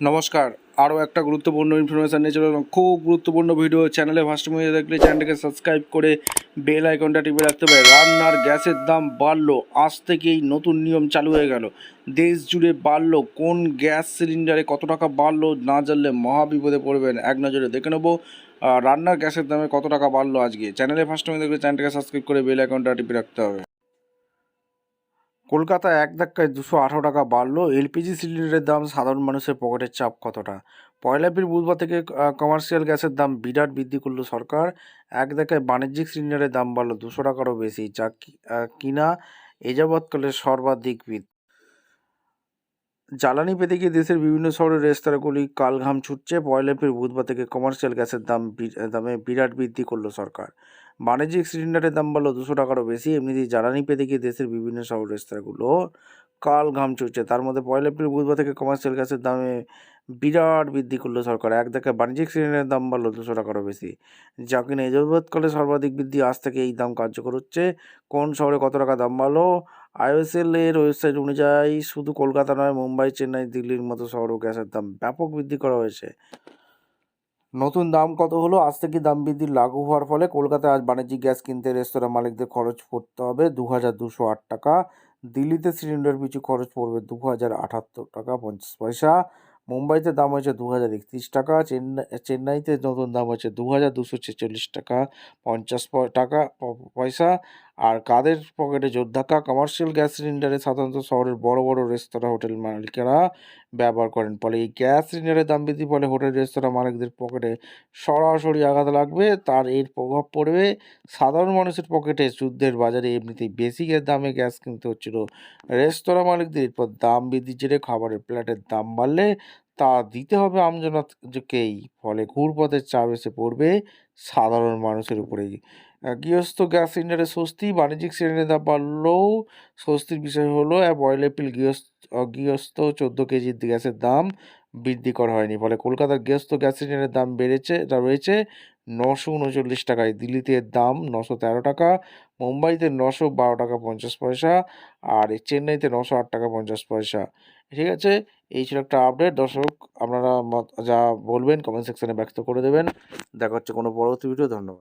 নমস্কার। আরও একটা গুরুত্বপূর্ণ ইনফরমেশান নিয়ে চলে এলাম। খুব গুরুত্বপূর্ণ ভিডিও। চ্যানেলে ফার্স্ট টাইম দেখলে চ্যানেলটাকে সাবস্ক্রাইব করে বেল আইকনটা টিপে রাখতে হবে। রান্নার গ্যাসের দাম বাড়লো, আজ থেকেই নতুন নিয়ম চালু হয়ে গেল। দেশ জুড়ে বাড়লো, কোন গ্যাস সিলিন্ডারে কত টাকা বাড়লো না জানলে মহা বিপদে পড়বেন। এক নজরে দেখে নেবো রান্নার গ্যাসের দামে কত টাকা বাড়লো আজকে। চ্যানেলে ফার্স্ট টাইম দেখলে চ্যানেলটাকে সাবস্ক্রাইব করে বেল আইকনটা টিপে রাখতে হবে। কলকাতায় এক ধাক্কায় 218 টাকা বাড়লো। এলপিজি সিলিন্ডারের দাম সাধারণ মানুষের পকেটের চাপ কতটা? পয়লা এপ্রিল বুধবার থেকে কমার্শিয়াল গ্যাসের দাম বিরাট বৃদ্ধি করলো সরকার। এক ধাক্কায় বাণিজ্যিক সিলিন্ডারের দাম বাড়লো 200 টাকারও বেশি, যা কিনা এ যাবৎকালে সর্বাধিক বৃদ্ধি। জ্বালানি পেতে গিয়ে দেশের বিভিন্ন শহরের রেস্তোরাঁগুলি কালঘাম ছুটছে। পয়লা এপ্রিল বুধবার থেকে কমার্শিয়াল গ্যাসের দামে বিরাট বৃদ্ধি করলো সরকার। বাণিজ্যিক সিলিন্ডারের দাম বাড়লো 200 টাকারও বেশি। এমনিতেই জ্বালানি পেতে গিয়ে দেশের বিভিন্ন শহর রেস্তোরাঁগুলো কালঘাম ছুটছে। তার মধ্যে পয়লা এপ্রিল বুধবার থেকে কমার্শিয়াল গ্যাসের দামে বিরাট বৃদ্ধি করলো সরকার। এক ধাক্কায় বাণিজ্যিক সিলিন্ডারের দাম বাড়লো 200 টাকারও বেশি, যা কিনা এ যাবৎকালে সর্বাধিক বৃদ্ধি। আজ থেকে এই দাম কার্যকর হচ্ছে। কোন শহরে কত টাকা দাম বাড়লো? আইওএসএল এর ওয়েবসাইট অনুযায়ী শুধু কলকাতা নয়, মুম্বাই, চেন্নাই, দিল্লির মতো শহরেও গ্যাসের দাম ব্যাপক বৃদ্ধি করা হয়েছে। নতুন দাম কত হলো? আজ থেকে দাম বৃদ্ধি লাগু হওয়ার ফলে কলকাতায় আজ বাণিজ্যিক গ্যাস কিনতে রেস্তোরাঁ মালিকদের খরচ পড়তে হবে 2208 টাকা। দিল্লিতে সিলিন্ডার পিছু খরচ পড়বে 2078 টাকা 50 পয়সা। মুম্বাইতে দাম হয়েছে 2031 টাকা। চেন্নাইতে নতুন দাম হচ্ছে 2246 টাকা 50 পয়সা। আর কাদের পকেটে জোর ধাক্কা? কমার্শিয়াল গ্যাস সিলিন্ডারে সাধারণত শহরের বড় বড় রেস্তোরাঁ, হোটেল মালিকেরা ব্যবহার করেন। ফলে এই গ্যাস সিলিন্ডারের দাম বৃদ্ধির ফলে হোটেল, রেস্তোরাঁ মালিকদের পকেটে সরাসরি আঘাত লাগবে। তার এর প্রভাব পড়বে সাধারণ মানুষের পকেটে। যুদ্ধের বাজারে এমনিতেই বেশি দামে গ্যাস কিনতে হচ্ছিল রেস্তোরাঁ মালিকদের। এরপর দাম বৃদ্ধির জেরে খাবারের প্লেটের দাম বাড়লে তা দিতে হবে আমজনতাকেই। ফলে ঘুরপথের চাপ এসে পড়বে সাধারণ মানুষের উপরেই। গৃহস্থ গ্যাস সিলিন্ডারে স্বস্তি। বাণিজ্যিক সিলিন্ডারের দাম বাড়লেও স্বস্তির বিষয় হলো পয়লা এপ্রিল গৃহস্থ 14 কেজি গ্যাসের দাম বৃদ্ধি করা হয়নি। ফলে কলকাতার গৃহস্থ গ্যাস সিলিন্ডারের দাম রয়েছে 939 টাকায়। দিল্লিতে এর দাম 913 টাকা, মুম্বাইতে 912 টাকা 50 পয়সা, আর চেন্নাইতে 908 টাকা 50 পয়সা। ঠিক আছে, এই ছিল একটা আপডেট। দর্শক, আপনারা যা বলবেন কমেন্ট সেকশনে ব্যক্ত করে দেবেন। দেখা হচ্ছে কোনো পরবর্তী ভিডিও। ধন্যবাদ।